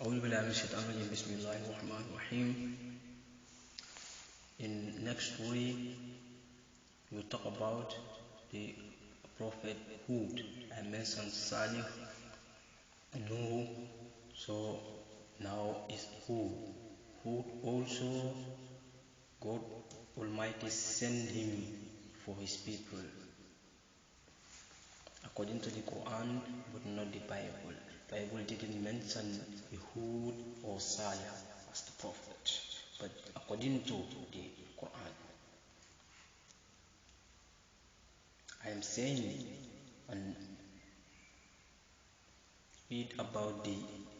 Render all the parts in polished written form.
أعوذ بالله من الشيطان الرجيم بسم الله الرحمن الرحيم. In next story, we'll talk about the Prophet Hud. I mentioned Salih, Nuh, so now is Hud. Hud also, God Almighty sent him for his people, according to the Quran, but not the Bible. Bible didn't mention Hud or Salih as the prophet, but according to the Quran, I am saying and read about the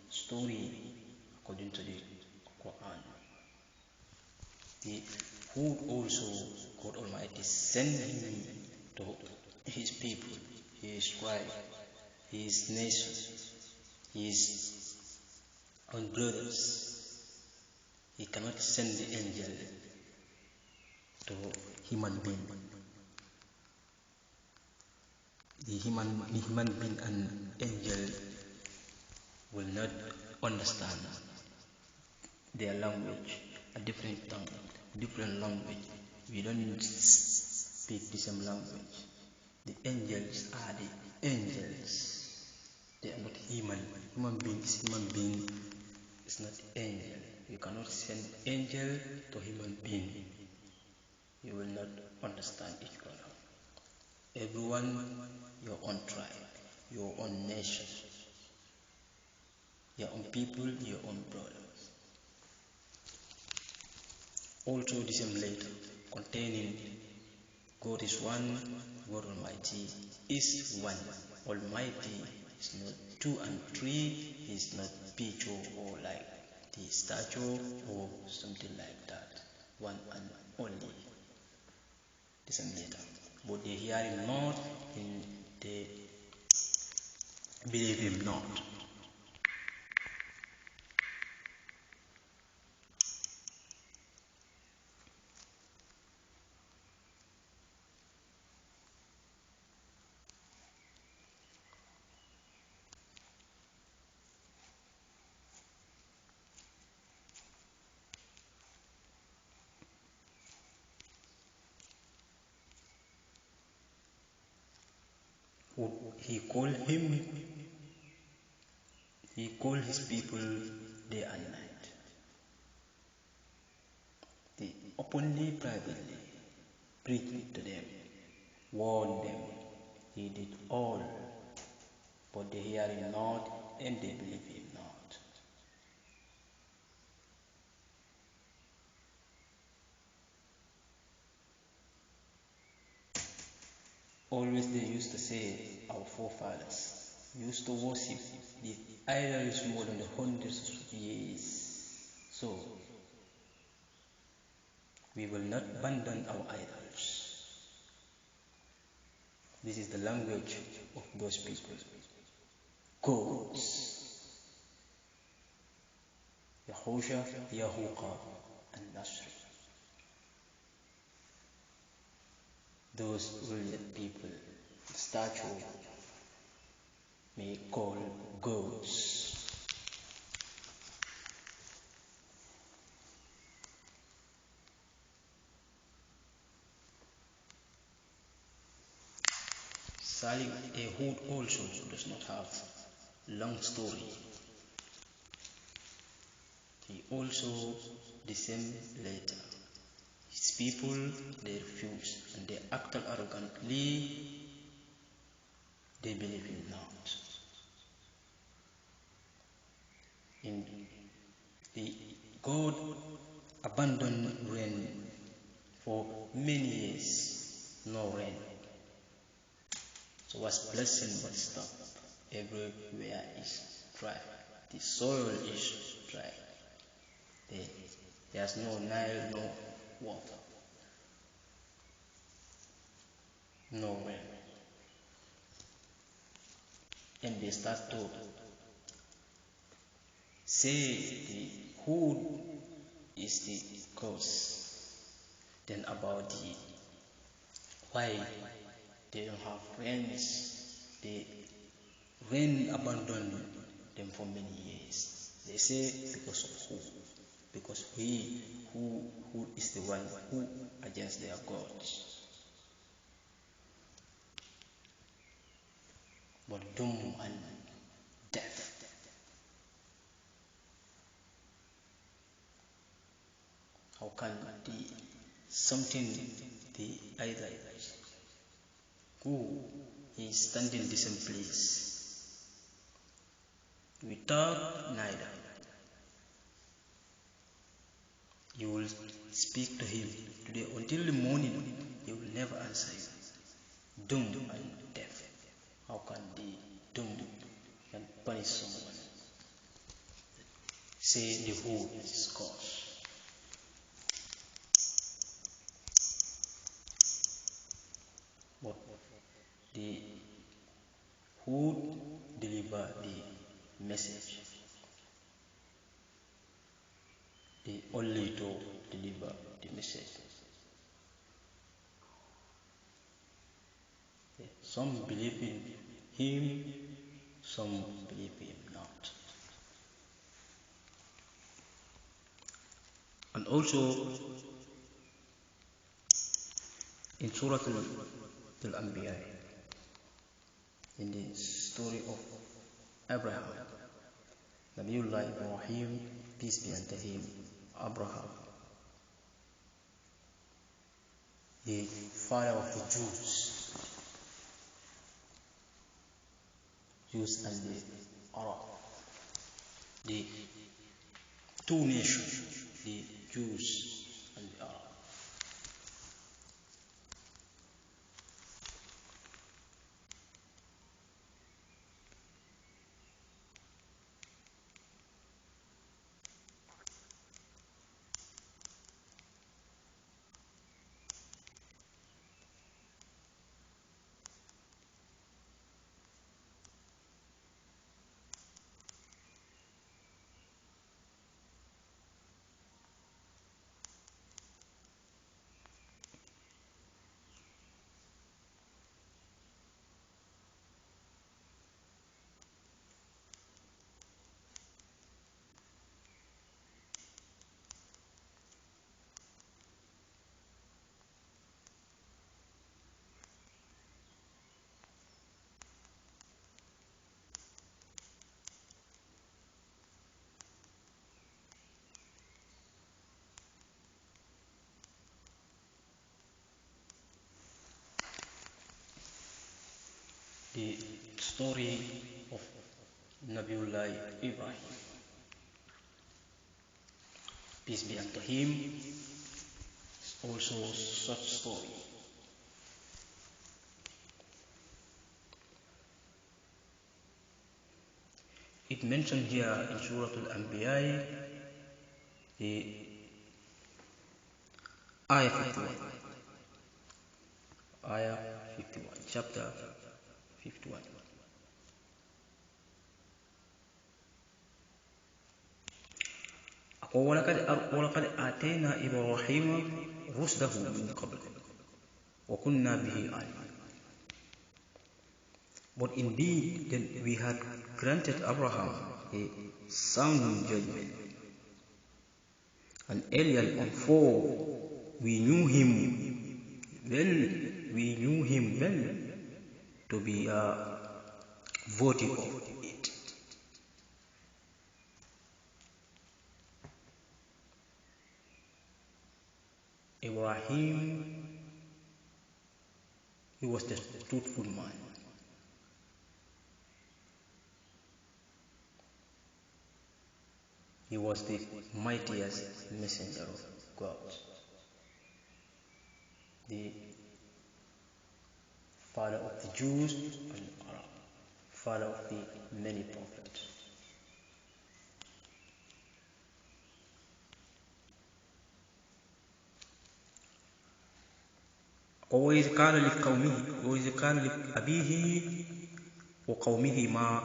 story according to the Quran. The Hud also, God Almighty sent him to his people, his tribe, his nation, his own brothers. He cannot send the angel to human being. The human being and angel will not understand their language, a different tongue, different language. We don't speak the same language. The angels are the angels. They are not human. Human being is human being. It's not angel. You cannot send angel to human being. You will not understand each other. Everyone, your own tribe, your own nation, your own people, your own brothers. Also the same letter containing God is one, God Almighty is one. Almighty is not two and three, is not picture or like the statue or something like that. One and only. The same letter. But they hear him not and they believe him not. He called his people day and night. He openly, privately preached to them, warned them. He did all, but they hear him not and they believe him not. Always they used to say, our forefathers used to worship the idols more than the hundreds of years. So, we will not abandon our idols. This is the language of those people. Gods. Yahusha, Yahuqa, and Nasr. Those brilliant people, the statue may call gods. Salih Ehud also does not have long story. He also the same later. His people they refuse and they acted arrogantly. They believe him not. In the God abandoned rain for many years, no rain. So was blessing but stopped. Everywhere is dry. The soil is dry. There's no Nile, no water, no rain. And they start to say who is the cause. Then about the why they don't have rains. The rain abandoned them for many years. They say because of who? Because he who is the one who against their gods. But doom and death. How can something the either who is standing the same place? We talk neither. You will speak to him today until the morning, he will never answer you. Doom and death. How can the doom and punish someone? Say the who is his cause. But the who deliver the message? The only to deliver the message. Some believe in him, some believe him not. And also in Surah Al-Anbiya, in the story of Abraham, Nabiullah Ibrahim, peace be unto him, Abraham, the father of the Jews and the Arab, the two nations, the Jews and the Arab. The story of Nabiullah Ibrahim, peace be unto him, is also such story. It mentioned here in Surah Al-Anbiya, the Ayah 51, Ayah 51, chapter 51. ولقد آتينا إبراهيم رشده من قبل وكنا به عالمين. But indeed, then we had granted Abraham a sound judgment. And earlier on, for we knew him well to be votive of it. Ibrahim, he was the truthful man. He was the mightiest messenger of God, the father of the Jews and Arab, father of the many prophets. وإذ قال لأبيه وقومه ما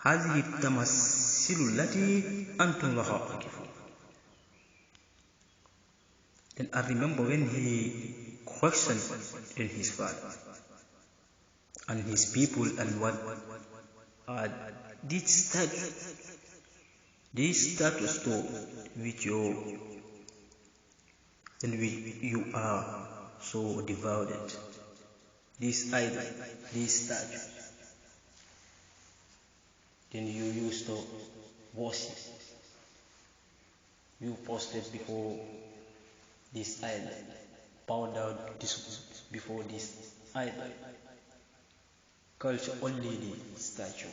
هذه التماثيل التي أنتم لها عاكفون. Then I remember when he questioned in his father and his people and what this statue This status store which you are so devoted, this idol, this statue, then you used to worship. You posted before this idol, bowed down before this idol. Culture only the statue.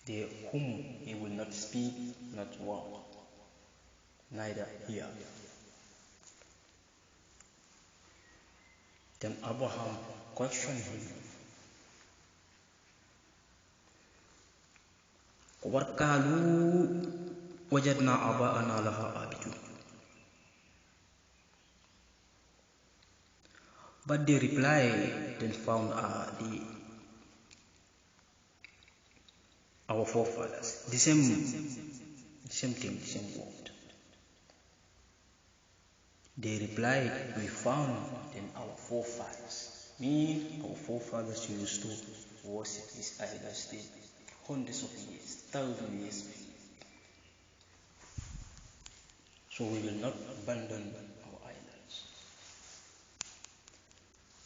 The whom he will not speak, not walk, neither hear. Then Abraham questioned him. وَقَالُوا وَجَدْنَا آبَاءَنَا لَهَا عَابِدِينَ. But they replied, then found our forefathers, the same thing, the same word. They replied, we found then our forefathers. Mean our forefathers used to worship these idols hundreds of years, thousands of years. So we will not abandon our idols.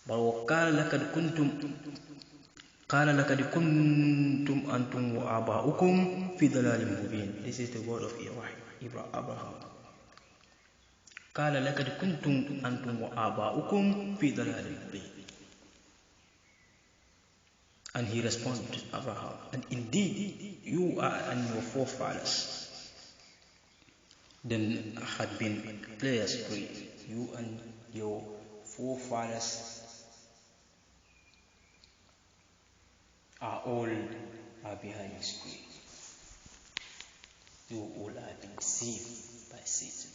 But وقال لقد كنتم أنتم وآباؤكم في ضلال مبين. This is the word of Abraham. قال لقد كنتم أنتم وآباؤكم في ضلال مبين. And he responded to Abraham, and indeed you and your forefathers then had been players free. You and your forefathers are behind the screen. You all have been deceived by Satan.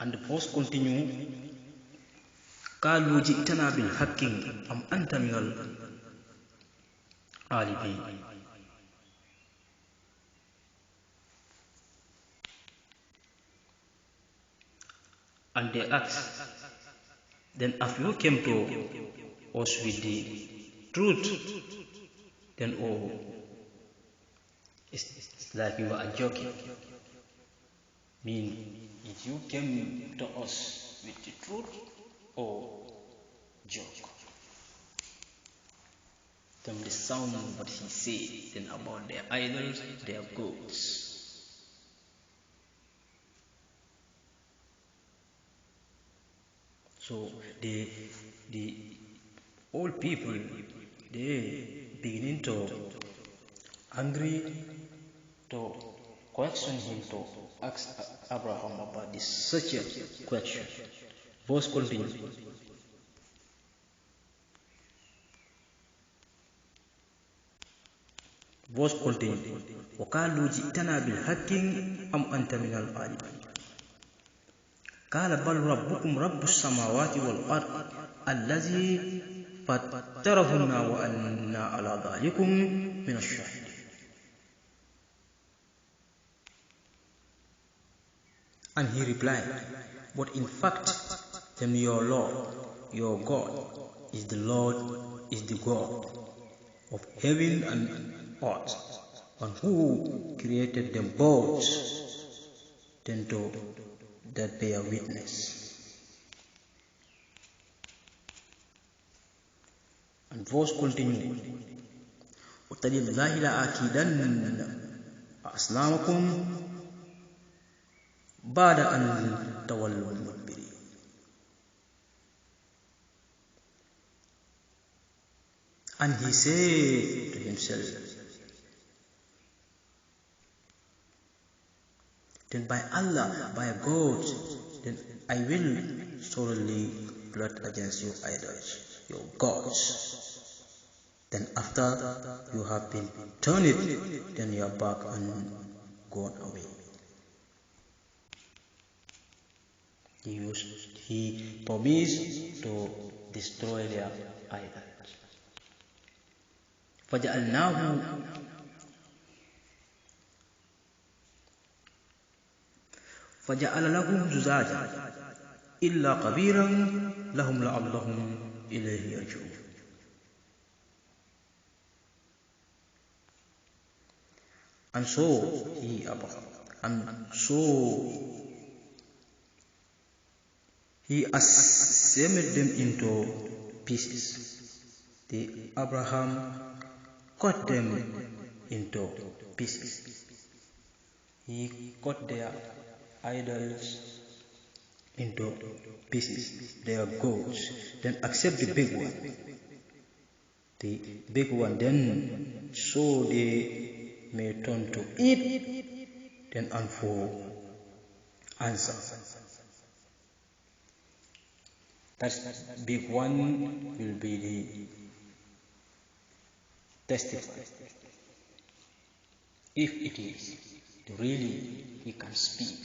And the post continues, قالوا جئتنا بالحق أم أنت من العالمين. And they asked, then if you came to us with the truth, then it's like you are joking. Mean, if you came to us with the truth or joke. Then the sound what he said then about their idols, their gods. So the old people, they beginning to angry, to question him, to ask Abraham about this such a question. Verse continues. وقالوا جئتنا بالحق أم أنت من العالمين. قال بل ربكم رب السماوات والأرض الذي فطرهن وأنا على ذلك من الشاهدين. And he replied, but in fact, then your Lord, your God, is the Lord, is the God of heaven and earth, and who created them both, then to that bear witness. And verse continues, وَتَلِلَّهِ لَآكِيدَنَّ أَصْنَامَكُمْ بعد أن تولوا مدبرين. And he said to himself, then by Allah, by God, then I will thoroughly plot against your idols, your gods. Then after you have been turned, then you are back and gone away. He promised to destroy their idols. فَجَعَلْنَاهُ فجعل لهم زجاجا إلا كبيرا لهم لعلهم إليه يرجعون. And so he assembled them into pieces. The Abraham cut them into pieces. He cut their idols into pieces, their goats, then accept the big one. The big one then, so they may turn to it, then and for answer. That big one will be the testify. If it is really, he can speak.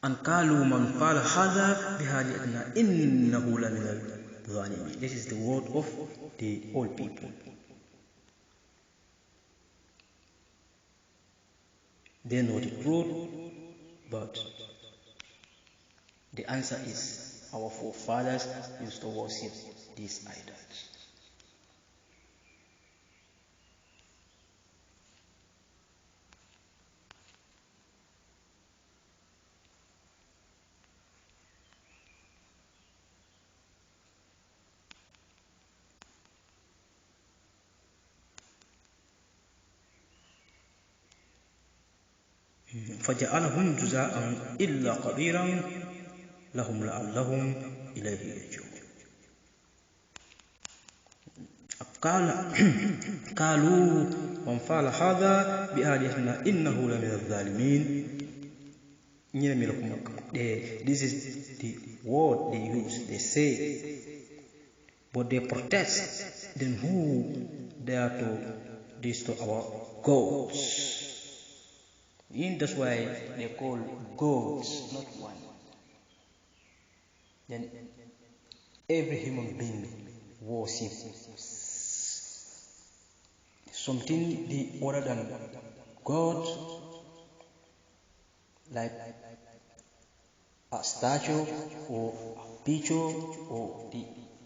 And قالوا من فعل هذا بآلهتنا إنه لمن الظالمين. This is the word of the old people. They know the truth, but the answer is our forefathers used to worship these idols. فجعلهم جزاء إلا كبيرا لهم لعلهم إليه يرجعون. قالوا من فعل هذا بآلهتنا إنه لمن الظالمين. This is the word they use. They say, but they protest. Then who dare to destroy our gods? That's why they call gods, not one. Then every human being worships something other than God, like a statue or a picture or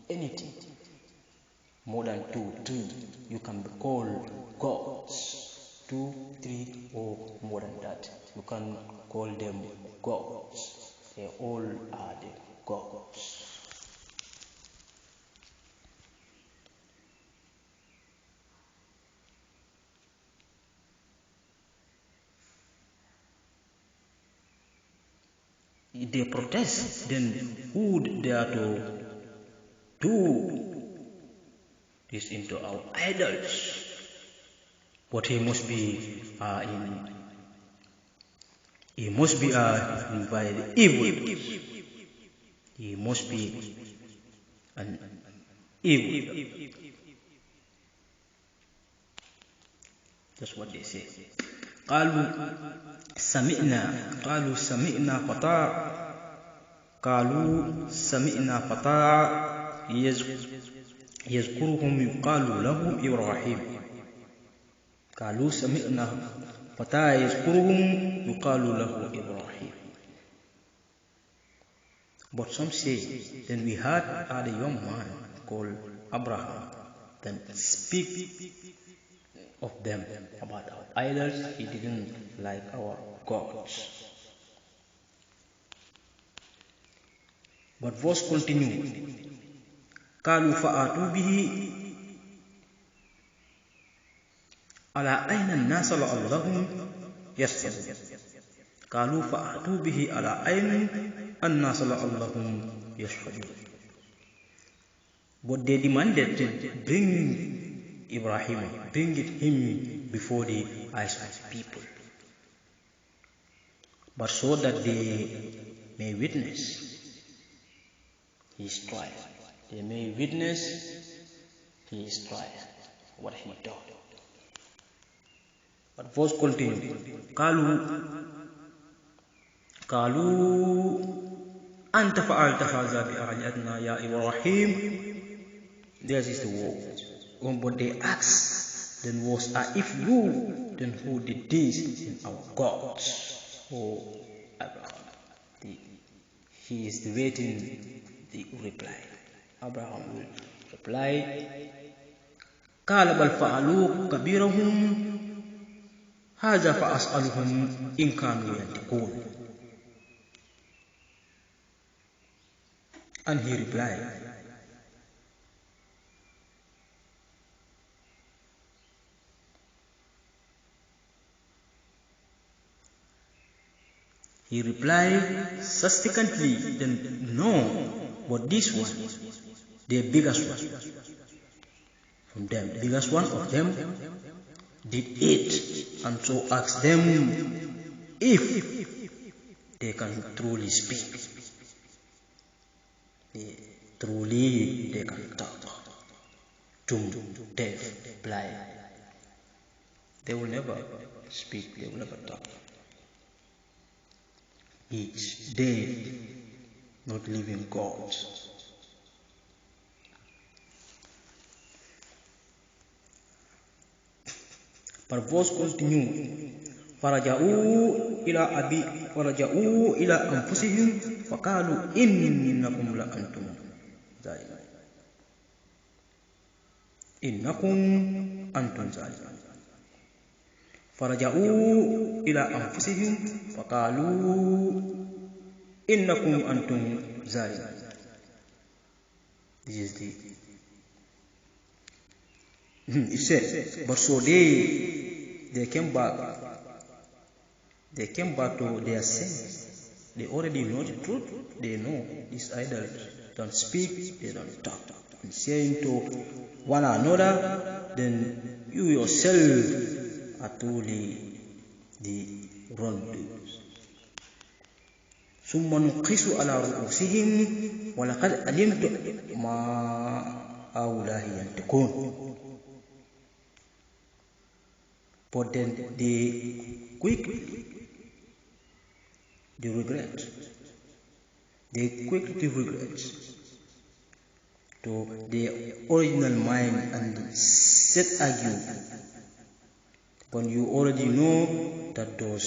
anything more than 2, 3. You can be called gods. 2, 3 or more than that. You can call them gods. They all are the gods. If they protest, then who would dare to do this into our idols? But he must be by the evil. He must be an evil. That's what they say. قالوا سمعنا فتى يذكرهم يقال له إبراهيم. قالوا سمعنا فتى يذكرهم يقال له إبراهيم. But some say, then we heard a young man called Abraham, then speak of them about our idols. He didn't like our gods. But verse continue. قالوا فآتوا به على عين الناس لعلهم يشهدون. قالوا فآتوا به على عين الناس لعلهم يشهدون. But they demanded to bring Ibrahim, bring him before the eyes of people, but so that they may witness his trial. They may witness his trial, what he done. But verse continue. قالوا أنت فعلت هذا بآلهتنا يا إبراهيم. This is the word. But they ask, then was if you, then who did this in our gods? Oh, Abraham. He is waiting the reply. Abraham will reply, قال بل فعلوا كبيرهم هذا فأسألهم إن كانوا ينطقون. And he replied, subsequently, then no, but this one, the biggest one from them, biggest one of them did it, and so asked them if they can truly speak. Truly they can talk. Dumb, deaf, blind. They will never speak, they will never talk. Each day, not living God. But verse continue. فرجعوا إلى أنفسهم فقالوا إنكم لأنتم ظالمون. إنكم أنتم ظالمون. فرجعوا إلى أنفسهم فقالوا إنكم أنتم ظالمون. This is the it said, but so they came back. They came back to their sins. They already know the truth. They know these idols don't speak, they don't talk. And saying to one another, then you yourself are truly the wrongdoers. ثم نقص على رؤوسهم ولقد علمت ما هؤلاء ينطقون. But then they quickly regret to their original mind and set argue when you already know that those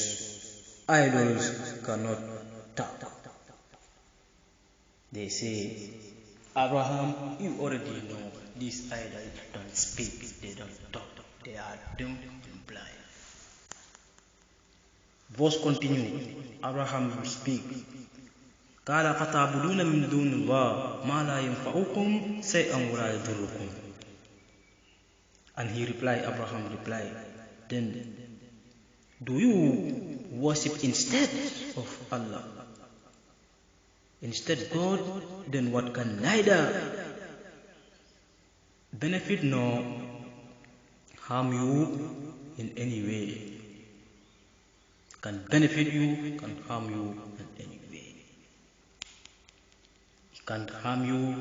idols cannot talk. They say, Abraham, you already know these idols don't speak, they don't talk, they are dumb and blind. Verse continue. Abraham will speak. قال فتعبدون من دون الله ما لا ينفعكم شيئا ولا يضركم. And he replied, Abraham replied, then do you worship instead of Allah, instead God, then what can neither benefit nor harm you in any way? Can benefit you, can harm you in any way. He can't harm you.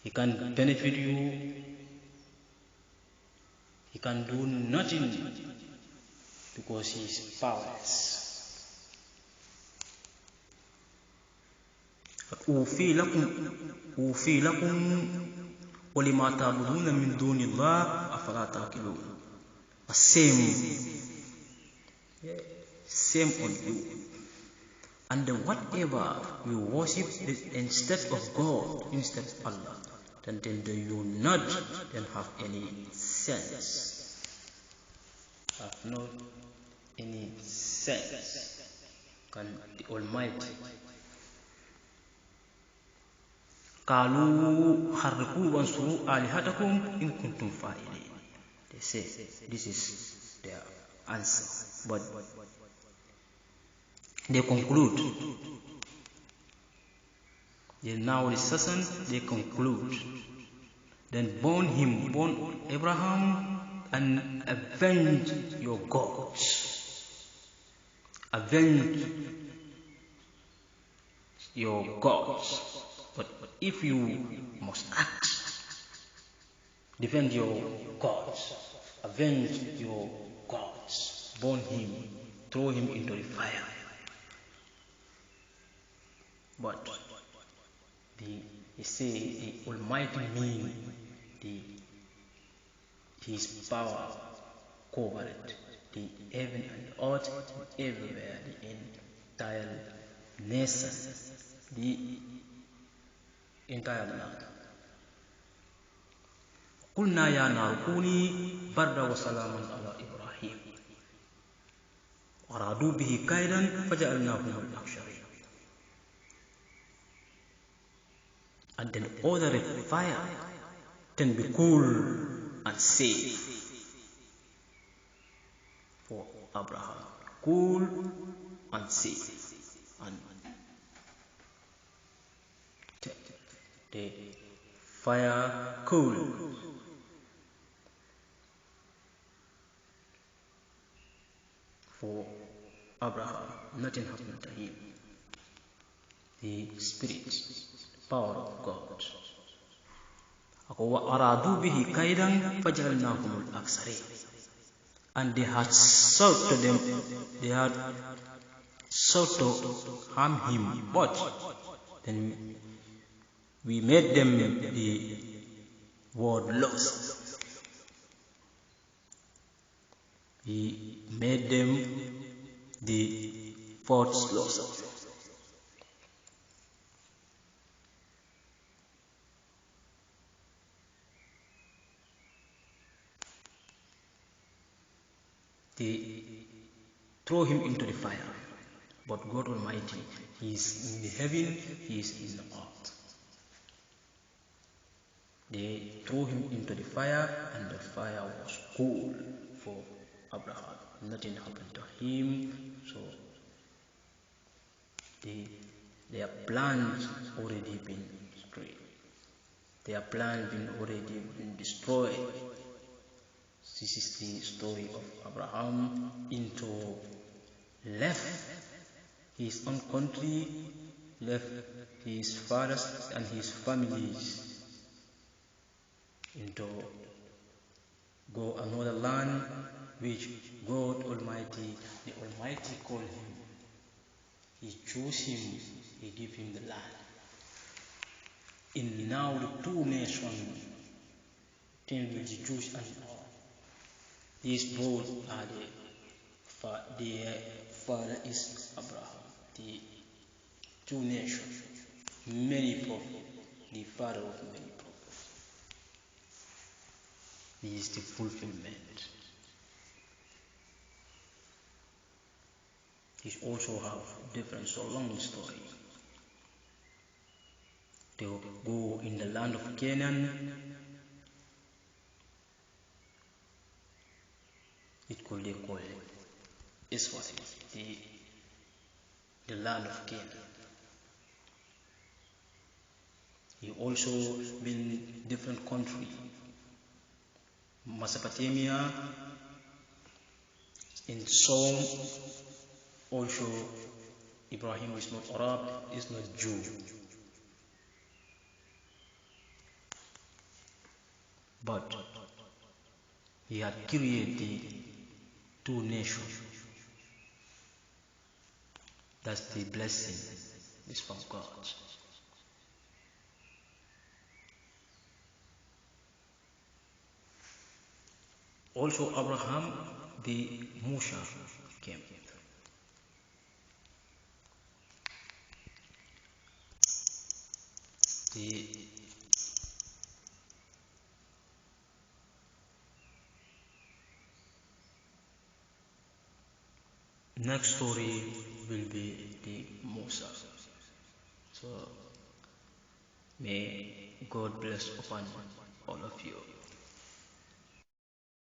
He can't benefit you. He can do nothing because he is powerless. أوفي لكم ولما تعبدون من دون الله أفلا تعقلون. Same on you. And whatever you worship instead of God, instead of Allah, then do you not then have any sense? Have not any sense. Can the Almighty قالوا حرقوا وانصروا آلهتكم إن كنتم فاعلين. They say this is their answer, but they conclude. They now listen. They conclude. Then burn Abraham, and avenge your gods. Avenge your gods. But if you must act, defend your gods, avenge your gods, burn him, throw him into the fire. But He say the Almighty mean the His power covered the heaven and earth and everywhere, the entire nation, the entire land. قلنا يا نار كوني بردا وسلاما على إبراهيم وأرادوا به كيدا فجعلناهم الأخسرين. And then ordered fire, then be cool and safe for Abraham. Cool and safe. And the fire cool. For Abraham, nothing happened to him. The Spirit, power of God. And they had sought to them, they had sought to harm him, but then we made them the word lost. We made them the forts lost. They throw him into the fire, but God Almighty, He is in the heaven, He is in the earth. They threw him into the fire, and the fire was cool for Abraham. Nothing happened to him, so their plans already been destroyed. Their plans already been destroyed. This is the story of Abraham left his own country, left his fathers and his families into go another land which God Almighty, the Almighty called him. He chose him, He gave him the land. And now the two nations, the Jews and these both are the father is Abraham, the two nations, many prophets, the father of many prophets. He is the fulfillment. He also have different so long story. They will go in the land of Canaan. It could they call it Israel, the land of Canaan. He also been different country, Mesopotamia, in some also Ibrahim is not Arab, is not Jew. But he had created two nations. That's the blessing is from God. Also Abraham, the Musa came. The next story will be the Musa. So may God bless upon all of you.